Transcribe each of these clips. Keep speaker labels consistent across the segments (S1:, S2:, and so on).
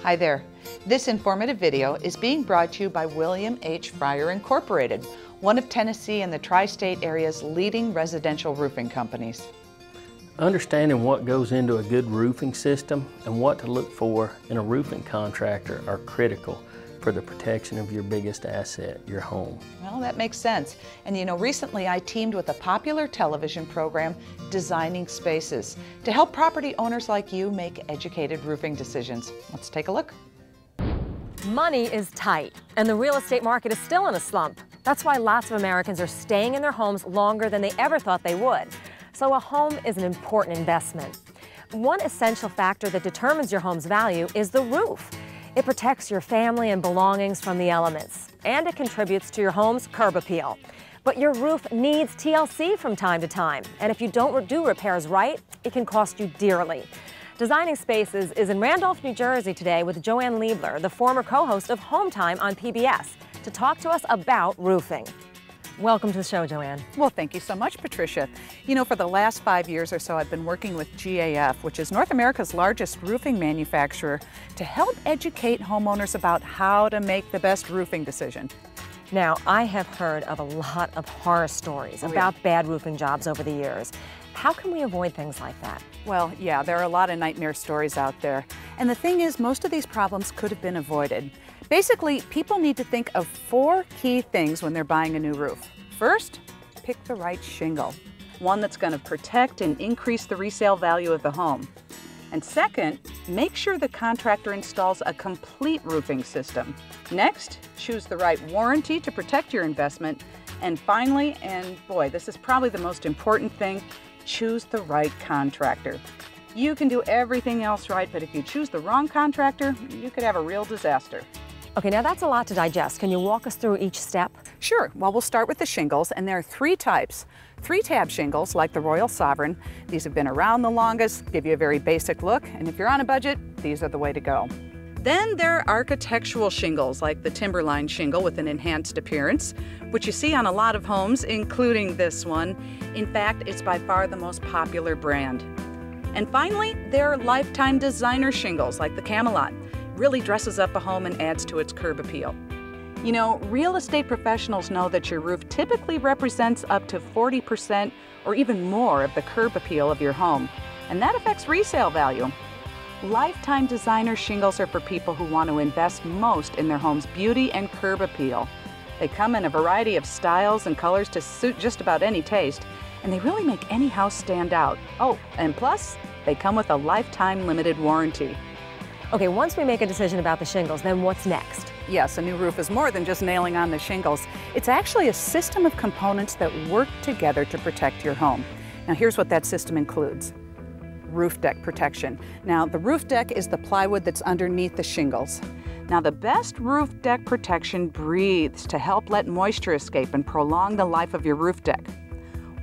S1: Hi there. This informative video is being brought to you by Wililam H. Fryar Inc, one of Tennessee and the tri-state area's leading residential roofing companies.
S2: Understanding what goes into a good roofing system and what to look for in a roofing contractor are critical for the protection of your biggest asset, your home.
S1: Well, that makes sense. And you know, recently I teamed with a popular television program, Designing Spaces, to help property owners like you make educated roofing decisions. Let's take a look.
S3: Money is tight, and the real estate market is still in a slump. That's why lots of Americans are staying in their homes longer than they ever thought they would. So a home is an important investment. One essential factor that determines your home's value is the roof. It protects your family and belongings from the elements, and it contributes to your home's curb appeal. But your roof needs TLC from time to time, and if you don't do repairs right, it can cost you dearly. Designing Spaces is in Randolph, New Jersey today with Joanne Liebler, the former co-host of Home Time on PBS, to talk to us about roofing. Welcome to the show, Joanne.
S1: Well, thank you so much, Patricia. You know, for the last 5 years or so, I've been working with GAF, which is North America's largest roofing manufacturer, to help educate homeowners about how to make the best roofing decision.
S3: Now, I have heard of a lot of horror stories about bad roofing jobs over the years. How can we avoid things like that?
S1: Well, yeah, there are a lot of nightmare stories out there. And the thing is, most of these problems could have been avoided. Basically, people need to think of 4 key things when they're buying a new roof. First, pick the right shingle, one that's going to protect and increase the resale value of the home. And second, make sure the contractor installs a complete roofing system. Next, choose the right warranty to protect your investment. And finally, and boy, this is probably the most important thing, choose the right contractor. You can do everything else right, but if you choose the wrong contractor, you could have a real disaster.
S3: Okay, now that's a lot to digest. Can you walk us through each step?
S1: Sure. Well, we'll start with the shingles, and there are 3 types. 3-tab shingles, like the Royal Sovereign. These have been around the longest, give you a very basic look, and if you're on a budget, these are the way to go. Then there are architectural shingles, like the Timberline shingle with an enhanced appearance, which you see on a lot of homes, including this one. In fact, it's by far the most popular brand. And finally, there are lifetime designer shingles, like the Camelot. Really dresses up a home and adds to its curb appeal. You know, real estate professionals know that your roof typically represents up to 40% or even more of the curb appeal of your home, and that affects resale value. Lifetime designer shingles are for people who want to invest most in their home's beauty and curb appeal. They come in a variety of styles and colors to suit just about any taste, and they really make any house stand out. Oh, and plus, they come with a lifetime limited warranty.
S3: Okay, once we make a decision about the shingles, then what's next?
S1: Yes, a new roof is more than just nailing on the shingles. It's actually a system of components that work together to protect your home. Now, here's what that system includes. Roof deck protection. Now, the roof deck is the plywood that's underneath the shingles. Now, the best roof deck protection breathes to help let moisture escape and prolong the life of your roof deck.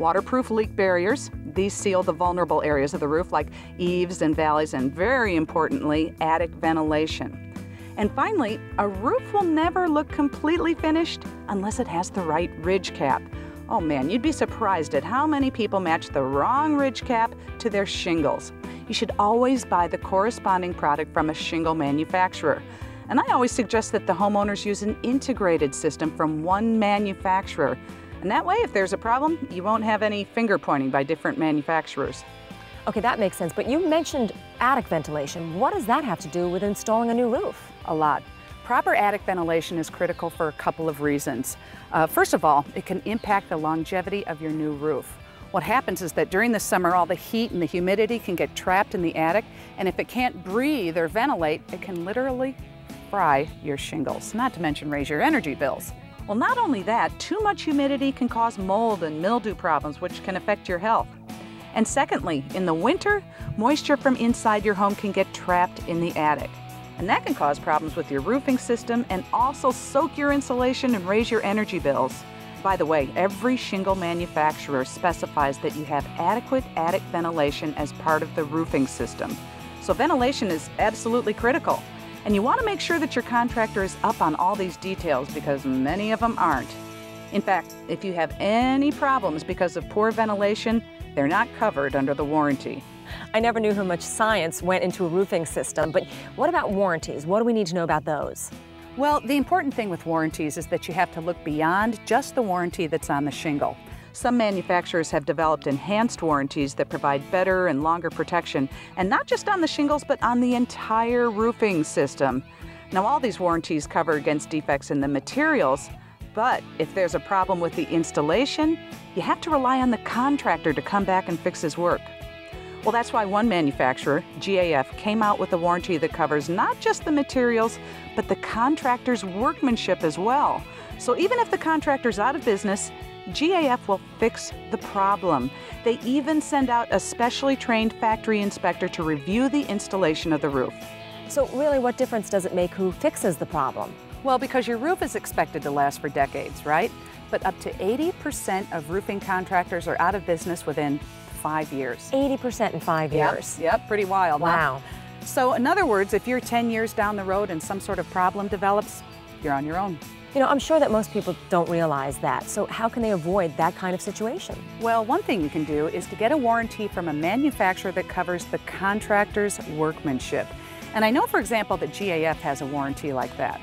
S1: Waterproof leak barriers. These seal the vulnerable areas of the roof like eaves and valleys, and very importantly, attic ventilation. And finally, a roof will never look completely finished unless it has the right ridge cap. Oh man, you'd be surprised at how many people match the wrong ridge cap to their shingles. You should always buy the corresponding product from a shingle manufacturer. And I always suggest that the homeowners use an integrated system from one manufacturer. And that way, if there's a problem, you won't have any finger pointing by different manufacturers.
S3: Okay, that makes sense, but you mentioned attic ventilation. What does that have to do with installing a new roof?
S1: A lot. Proper attic ventilation is critical for a couple of reasons. First of all, it can impact the longevity of your new roof. What happens is that during the summer, all the heat and the humidity can get trapped in the attic, and if it can't breathe or ventilate, it can literally fry your shingles, not to mention raise your energy bills. Well, not only that, too much humidity can cause mold and mildew problems, which can affect your health. And secondly, in the winter, moisture from inside your home can get trapped in the attic. And that can cause problems with your roofing system and also soak your insulation and raise your energy bills. By the way, every shingle manufacturer specifies that you have adequate attic ventilation as part of the roofing system. So ventilation is absolutely critical. And you want to make sure that your contractor is up on all these details because many of them aren't. In fact, if you have any problems because of poor ventilation, they're not covered under the warranty.
S3: I never knew how much science went into a roofing system, but what about warranties? What do we need to know about those?
S1: Well, the important thing with warranties is that you have to look beyond just the warranty that's on the shingle. Some manufacturers have developed enhanced warranties that provide better and longer protection, and not just on the shingles, but on the entire roofing system. Now, all these warranties cover against defects in the materials, but if there's a problem with the installation, you have to rely on the contractor to come back and fix his work. Well, that's why one manufacturer, GAF, came out with a warranty that covers not just the materials, but the contractor's workmanship as well. So even if the contractor's out of business, GAF will fix the problem. They even send out a specially trained factory inspector to review the installation of the roof.
S3: So really, what difference does it make who fixes the problem?
S1: Well, because your roof is expected to last for decades, right? But up to 80% of roofing contractors are out of business within 5 years.
S3: 80% in 5 years?
S1: Yep, pretty wild.
S3: Wow.
S1: Huh? So in other words, if you're 10 years down the road and some sort of problem develops, you're on your own.
S3: You know, I'm sure that most people don't realize that. So how can they avoid that kind of situation?
S1: Well, one thing you can do is to get a warranty from a manufacturer that covers the contractor's workmanship. And I know, for example, that GAF has a warranty like that.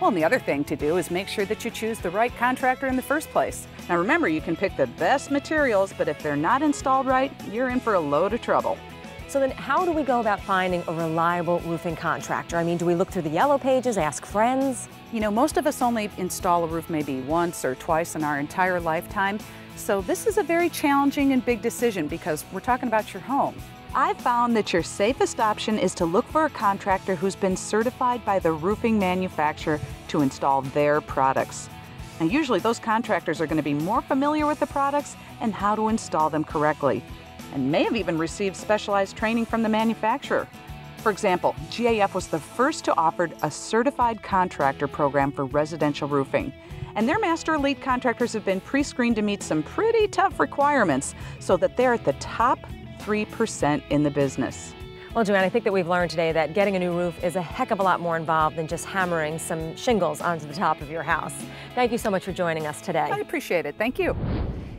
S1: Well, and the other thing to do is make sure that you choose the right contractor in the first place. Now remember, you can pick the best materials, but if they're not installed right, you're in for a load of trouble.
S3: So then how do we go about finding a reliable roofing contractor? I mean, do we look through the yellow pages, ask friends?
S1: You know, most of us only install a roof maybe once or twice in our entire lifetime. So this is a very challenging and big decision because we're talking about your home. I've found that your safest option is to look for a contractor who's been certified by the roofing manufacturer to install their products. Now, usually those contractors are going to be more familiar with the products and how to install them correctly, and may have even received specialized training from the manufacturer. For example, GAF was the first to offer a certified contractor program for residential roofing. And their master elite contractors have been pre-screened to meet some pretty tough requirements so that they're at the top 3% in the business.
S3: Well, Joanne, I think that we've learned today that getting a new roof is a heck of a lot more involved than just hammering some shingles onto the top of your house. Thank you so much for joining us today.
S1: I appreciate it. Thank you.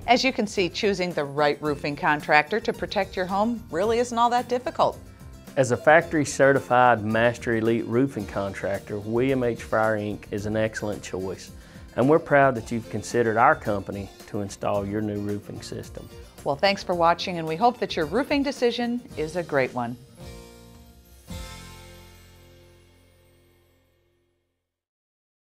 S1: As you can see, choosing the right roofing contractor to protect your home really isn't all that difficult.
S2: As a factory certified master elite roofing contractor, Wililam H. Fryar Inc. is an excellent choice. And we're proud that you've considered our company to install your new roofing system.
S1: Well, thanks for watching, and we hope that your roofing decision is a great one.